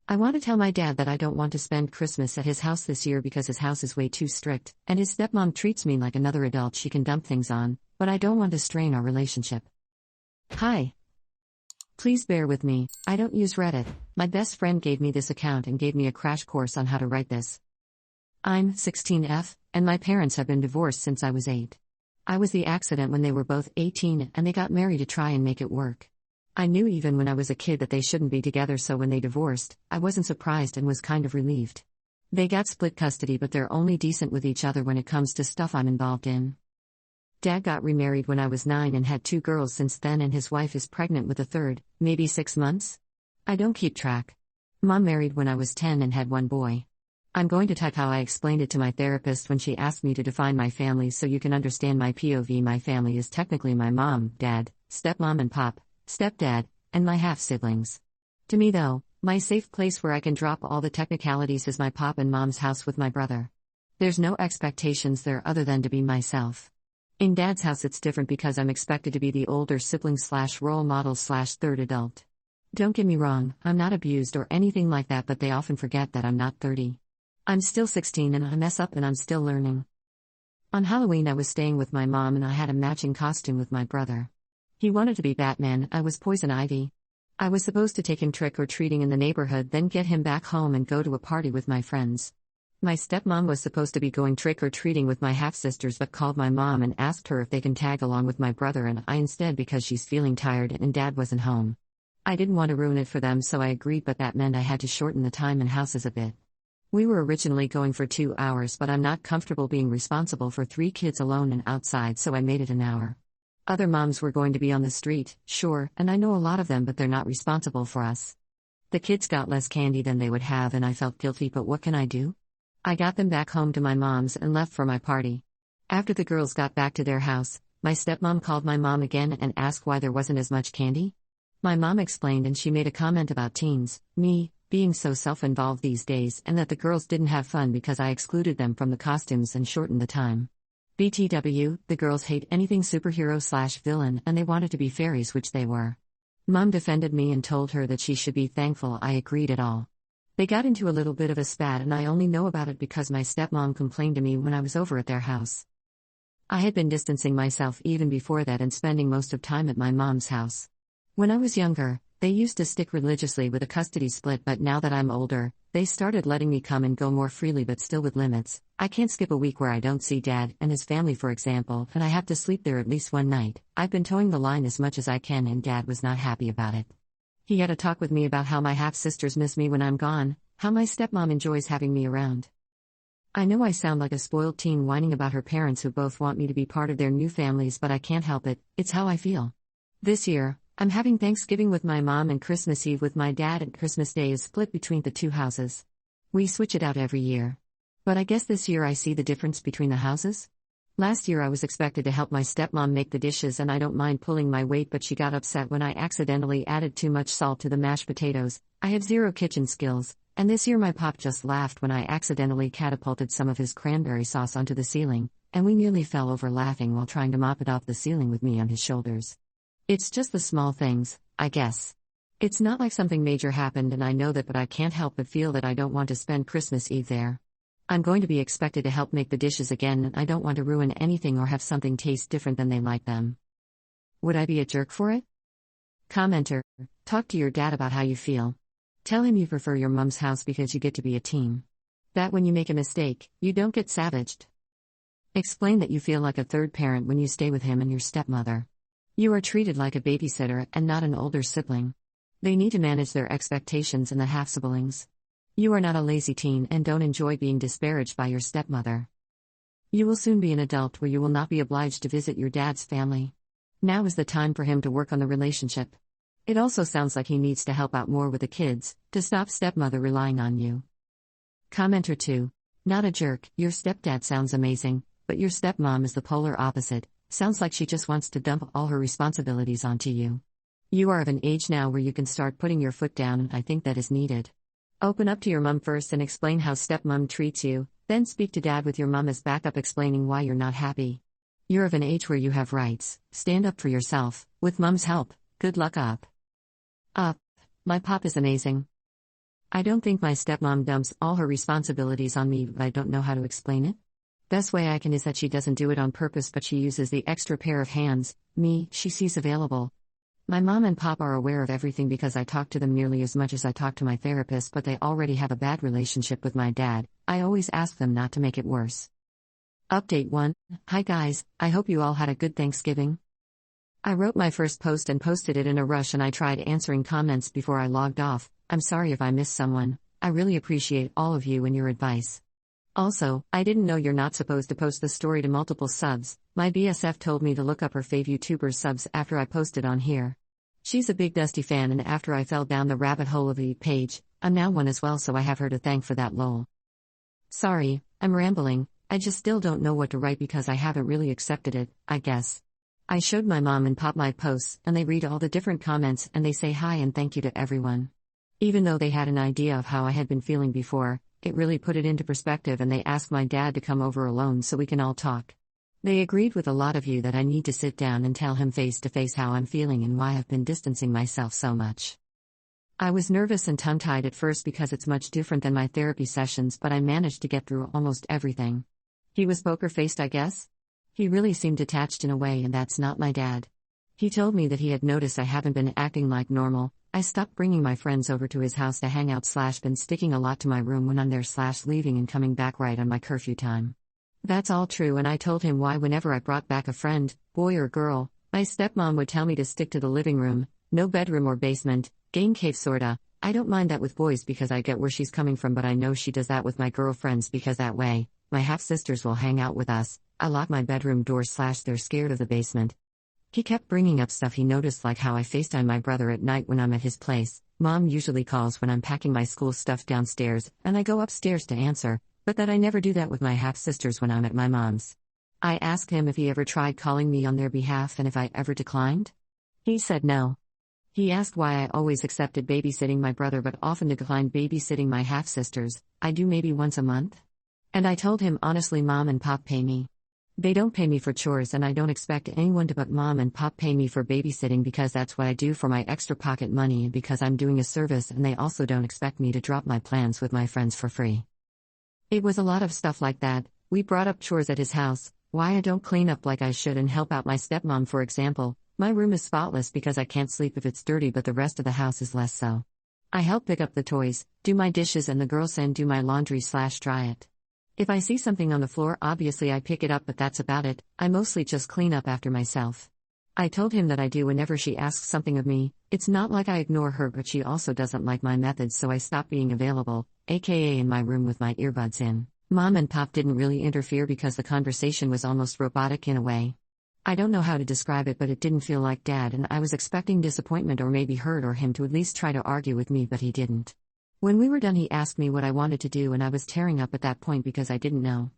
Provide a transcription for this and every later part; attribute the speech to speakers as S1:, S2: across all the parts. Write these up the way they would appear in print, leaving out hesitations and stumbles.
S1: I want to tell my dad that I don't want to spend Christmas at his house this year because his house is way too strict, and his stepmom treats me like another adult she can dump things on, but I don't want to strain our relationship. Hi. Please bear with me, I don't use Reddit. My best friend gave me this account and gave me a crash course on how to write this. I'm 16F, and my parents have been divorced since I was 8. I was the accident when they were both 18 and they got married to try and make it work. I knew even when I was a kid that they shouldn't be together, so when they divorced, I wasn't surprised and was kind of relieved. They got split custody, but they're only decent with each other when it comes to stuff I'm involved in. Dad got remarried when I was 9 and had 2 girls since then, and his wife is pregnant with a third, maybe 6 months? I don't keep track. Mom married when I was 10 and had 1 boy. I'm going to type how I explained it to my therapist when she asked me to define my family so you can understand my POV. My family is technically my mom, dad, stepmom and pop, stepdad, and my half-siblings. To me though, my safe place where I can drop all the technicalities is my pop and mom's house with my brother. There's no expectations there other than to be myself. In dad's house it's different because I'm expected to be the older sibling / role model / third adult. Don't get me wrong, I'm not abused or anything like that, but they often forget that I'm not 30. I'm still 16 and I mess up and I'm still learning. On Halloween I was staying with my mom and I had a matching costume with my brother. He wanted to be Batman, I was Poison Ivy. I was supposed to take him trick-or-treating in the neighborhood, then get him back home and go to a party with my friends. My stepmom was supposed to be going trick-or-treating with my half-sisters but called my mom and asked her if they can tag along with my brother and I instead because she's feeling tired and dad wasn't home. I didn't want to ruin it for them, so I agreed, but that meant I had to shorten the time in houses a bit. We were originally going for 2 hours, but I'm not comfortable being responsible for 3 kids alone and outside, so I made it an hour. Other moms were going to be on the street, sure, and I know a lot of them, but they're not responsible for us. The kids got less candy than they would have and I felt guilty, but what can I do? I got them back home to my mom's and left for my party. After the girls got back to their house, my stepmom called my mom again and asked why there wasn't as much candy. My mom explained and she made a comment about teens, me, being so self-involved these days, and that the girls didn't have fun because I excluded them from the costumes and shortened the time. BTW, the girls hate anything superhero / villain and they wanted to be fairies, which they were. Mom defended me and told her that she should be thankful I agreed at all. They got into a little bit of a spat and I only know about it because my stepmom complained to me when I was over at their house. I had been distancing myself even before that and spending most of time at my mom's house. When I was younger, they used to stick religiously with a custody split, but now that I'm older, they started letting me come and go more freely but still with limits. I can't skip a week where I don't see dad and his family, for example, and I have to sleep there at least one night. I've been towing the line as much as I can and dad was not happy about it. He had a talk with me about how my half-sisters miss me when I'm gone, how my stepmom enjoys having me around. I know I sound like a spoiled teen whining about her parents who both want me to be part of their new families, but I can't help it, it's how I feel. This year, I'm having Thanksgiving with my mom and Christmas Eve with my dad, and Christmas Day is split between the 2 houses. We switch it out every year. But I guess this year I see the difference between the houses. Last year I was expected to help my stepmom make the dishes and I don't mind pulling my weight, but she got upset when I accidentally added too much salt to the mashed potatoes. I have 0 kitchen skills, and this year my pop just laughed when I accidentally catapulted some of his cranberry sauce onto the ceiling, and we nearly fell over laughing while trying to mop it off the ceiling with me on his shoulders. It's just the small things, I guess. It's not like something major happened and I know that, but I can't help but feel that I don't want to spend Christmas Eve there. I'm going to be expected to help make the dishes again and I don't want to ruin anything or have something taste different than they like them. Would I be a jerk for it? Commenter, talk to your dad about how you feel. Tell him you prefer your mom's house because you get to be a team. That when you make a mistake, you don't get savaged. Explain that you feel like a third parent when you stay with him and your stepmother. You are treated like a babysitter and not an older sibling. They need to manage their expectations and the half-siblings. You are not a lazy teen and don't enjoy being disparaged by your stepmother. You will soon be an adult where you will not be obliged to visit your dad's family. Now is the time for him to work on the relationship. It also sounds like he needs to help out more with the kids, to stop stepmother relying on you. Commenter 2. Not a jerk, your stepdad sounds amazing, but your stepmom is the polar opposite. Sounds like she just wants to dump all her responsibilities onto you. You are of an age now where you can start putting your foot down, and I think that is needed. Open up to your mom first and explain how stepmom treats you, then speak to dad with your mom as backup explaining why you're not happy. You're of an age where you have rights, stand up for yourself, with mom's help, good luck up. My pop is amazing. I don't think my stepmom dumps all her responsibilities on me, but I don't know how to explain it. Best way I can is that she doesn't do it on purpose, but she uses the extra pair of hands, me, she sees available. My mom and pop are aware of everything because I talk to them nearly as much as I talk to my therapist, but they already have a bad relationship with my dad. I always ask them not to make it worse. Update 1. Hi guys, I hope you all had a good Thanksgiving. I wrote my first post and posted it in a rush, and I tried answering comments before I logged off. I'm sorry if I missed someone. I really appreciate all of you and your advice. Also, I didn't know you're not supposed to post the story to multiple subs. My BSF told me to look up her fave YouTuber subs after I posted on here. She's a big Dusty fan, and after I fell down the rabbit hole of the page, I'm now one as well, so I have her to thank for that lol. Sorry, I'm rambling. I just still don't know what to write because I haven't really accepted it, I guess. I showed my mom and pop my posts, and they read all the different comments and they say hi and thank you to everyone. Even though they had an idea of how I had been feeling before, it really put it into perspective, and they asked my dad to come over alone so we can all talk. They agreed with a lot of you that I need to sit down and tell him face to face how I'm feeling and why I've been distancing myself so much. I was nervous and tongue-tied at first because it's much different than my therapy sessions, but I managed to get through almost everything. He was poker-faced, I guess? He really seemed detached in a way, and that's not my dad. He told me that he had noticed I haven't been acting like normal. I stopped bringing my friends over to his house to hang out / been sticking a lot to my room when I'm there / leaving and coming back right on my curfew time. That's all true, and I told him why whenever I brought back a friend, boy or girl, my stepmom would tell me to stick to the living room, no bedroom or basement, game cave sorta. I don't mind that with boys because I get where she's coming from, but I know she does that with my girlfriends because that way, my half-sisters will hang out with us. I lock my bedroom door / they're scared of the basement. He kept bringing up stuff he noticed, like how I FaceTime my brother at night when I'm at his place. Mom usually calls when I'm packing my school stuff downstairs, and I go upstairs to answer, but that I never do that with my half-sisters when I'm at my mom's. I asked him if he ever tried calling me on their behalf and if I ever declined. He said no. He asked why I always accepted babysitting my brother but often declined babysitting my half-sisters. I do maybe once a month. And I told him honestly, Mom and Pop pay me. They don't pay me for chores, and I don't expect anyone to, but Mom and Pop pay me for babysitting because that's what I do for my extra pocket money and because I'm doing a service, and they also don't expect me to drop my plans with my friends for free. It was a lot of stuff like that. We brought up chores at his house, why I don't clean up like I should and help out my stepmom, for example. My room is spotless because I can't sleep if it's dirty, but the rest of the house is less so. I help pick up the toys, do my dishes, and the girls and do my laundry / dry it. If I see something on the floor, obviously I pick it up, but that's about it. I mostly just clean up after myself. I told him that I do whenever she asks something of me. It's not like I ignore her, but she also doesn't like my methods, so I stop being available, aka in my room with my earbuds in. Mom and Pop didn't really interfere because the conversation was almost robotic in a way. I don't know how to describe it, but it didn't feel like Dad, and I was expecting disappointment or maybe hurt or him to at least try to argue with me, but he didn't. When we were done, he asked me what I wanted to do, and I was tearing up at that point because I didn't know.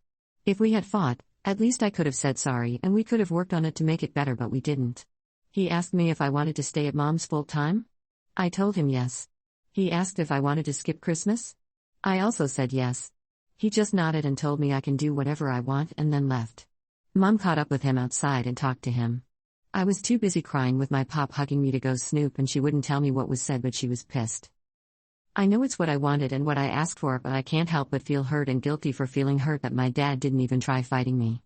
S1: If we had fought, at least I could have said sorry and we could have worked on it to make it better, but we didn't. He asked me if I wanted to stay at Mom's full time. I told him yes. He asked if I wanted to skip Christmas. I also said yes. He just nodded and told me I can do whatever I want and then left. Mom caught up with him outside and talked to him. I was too busy crying with my Pop hugging me to go snoop, and she wouldn't tell me what was said, but she was pissed. I know it's what I wanted and what I asked for, but I can't help but feel hurt and guilty for feeling hurt that my dad didn't even try fighting me.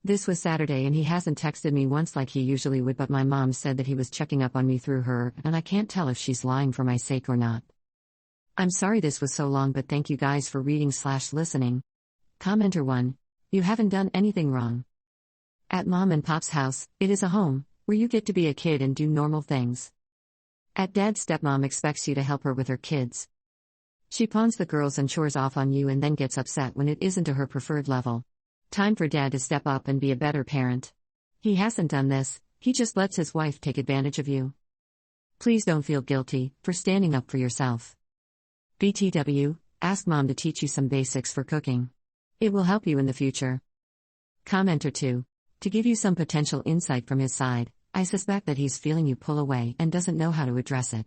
S1: This was Saturday and he hasn't texted me once like he usually would, but my mom said that he was checking up on me through her, and I can't tell if she's lying for my sake or not. I'm sorry this was so long, but thank you guys for reading / listening. Commenter 1. You haven't done anything wrong. At Mom and Pop's house, it is a home where you get to be a kid and do normal things. At Dad's, stepmom expects you to help her with her kids. She pawns the girls and chores off on you and then gets upset when it isn't to her preferred level. Time for Dad to step up and be a better parent. He hasn't done this, he just lets his wife take advantage of you. Please don't feel guilty for standing up for yourself. BTW, ask Mom to teach you some basics for cooking. It will help you in the future. Commenter 2. To give you some potential insight from his side, I suspect that he's feeling you pull away and doesn't know how to address it.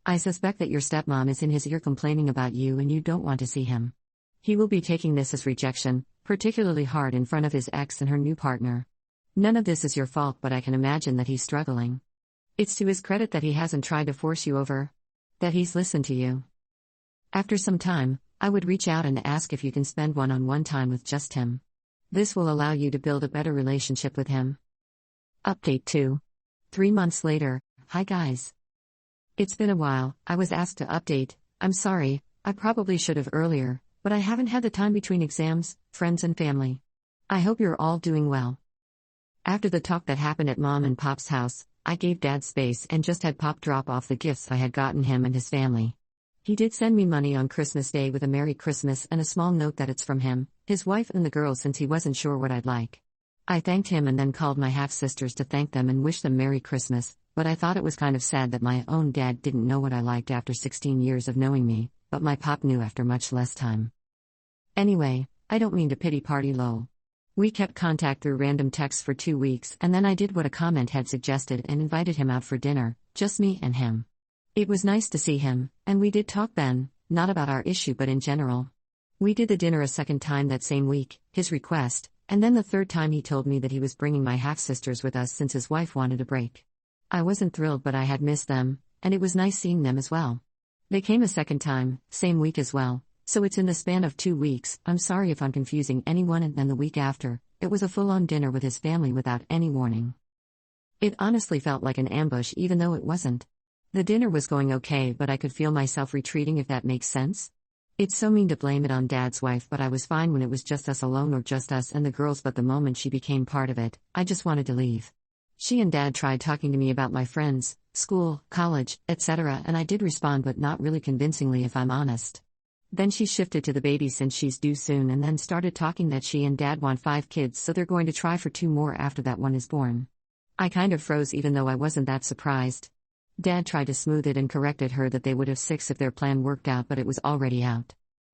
S1: I suspect that your stepmom is in his ear complaining about you and you don't want to see him. He will be taking this as rejection, particularly hard in front of his ex and her new partner. None of this is your fault, but I can imagine that he's struggling. It's to his credit that he hasn't tried to force you over. That he's listened to you. After some time, I would reach out and ask if you can spend one-on-one time with just him. This will allow you to build a better relationship with him. Update 2. 3 months later. Hi guys. It's been a while. I was asked to update. I'm sorry, I probably should have earlier, but I haven't had the time between exams, friends and family. I hope you're all doing well. After the talk that happened at Mom and Pop's house, I gave Dad space and just had Pop drop off the gifts I had gotten him and his family. He did send me money on Christmas Day with a Merry Christmas and a small note that it's from him, his wife and the girls since he wasn't sure what I'd like. I thanked him and then called my half-sisters to thank them and wish them Merry Christmas, but I thought it was kind of sad that my own dad didn't know what I liked after 16 years of knowing me, but my pop knew after much less time. Anyway, I don't mean to pity party lol. We kept contact through random texts for 2 weeks and then I did what a comment had suggested and invited him out for dinner, just me and him. It was nice to see him, and we did talk then, not about our issue but in general. We did the dinner a second time that same week, his request, and then the third time he told me that he was bringing my half-sisters with us since his wife wanted a break. I wasn't thrilled but I had missed them, and it was nice seeing them as well. They came a second time, same week as well, so it's in the span of 2 weeks. I'm sorry if I'm confusing anyone. And then the week after, it was a full-on dinner with his family without any warning. It honestly felt like an ambush even though it wasn't. The dinner was going okay but I could feel myself retreating if that makes sense. It's so mean to blame it on Dad's wife but I was fine when it was just us alone or just us and the girls, but the moment she became part of it, I just wanted to leave. She and Dad tried talking to me about my friends, school, college, etc. and I did respond but not really convincingly if I'm honest. Then she shifted to the baby since she's due soon and then started talking that she and Dad want 5 kids so they're going to try for 2 more after that one is born. I kind of froze even though I wasn't that surprised. Dad tried to smooth it and corrected her that they would have 6 if their plan worked out but it was already out.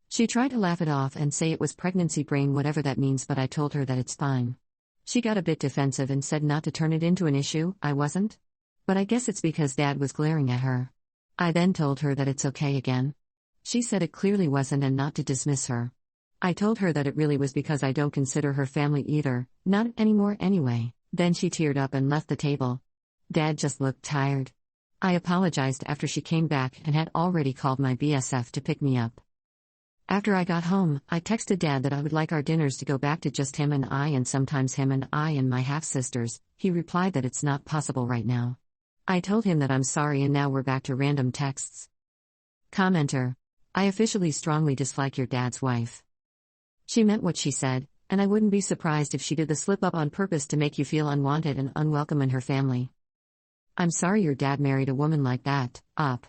S1: She tried to laugh it off and say it was pregnancy brain whatever that means but I told her that it's fine. She got a bit defensive and said not to turn it into an issue. I wasn't. But I guess it's because Dad was glaring at her. I then told her that it's okay again. She said it clearly wasn't and not to dismiss her. I told her that it really was because I don't consider her family either, not anymore anyway. Then she teared up and left the table. Dad just looked tired. I apologized after she came back and had already called my BSF to pick me up. After I got home, I texted Dad that I would like our dinners to go back to just him and I and sometimes him and I and my half-sisters. He replied that it's not possible right now. I told him that I'm sorry and now we're back to random texts. Commenter. I officially strongly dislike your dad's wife. She meant what she said, and I wouldn't be surprised if she did the slip-up on purpose to make you feel unwanted and unwelcome in her family. I'm sorry your dad married a woman like that, Op.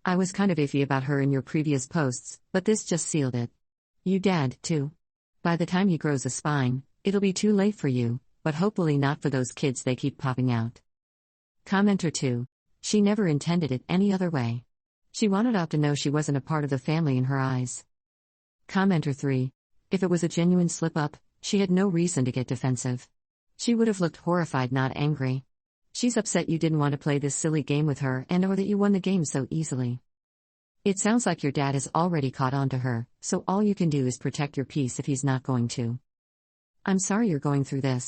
S1: I was kind of iffy about her in your previous posts, but this just sealed it. You dad, too. By the time he grows a spine, it'll be too late for you, but hopefully not for those kids they keep popping out. Commenter 2. She never intended it any other way. She wanted Op to know she wasn't a part of the family in her eyes. Commenter 3. If it was a genuine slip-up, she had no reason to get defensive. She would have looked horrified, not angry. She's upset you didn't want to play this silly game with her and or that you won the game so easily. It sounds like your dad has already caught on to her, so all you can do is protect your peace if he's not going to. I'm sorry you're going through this.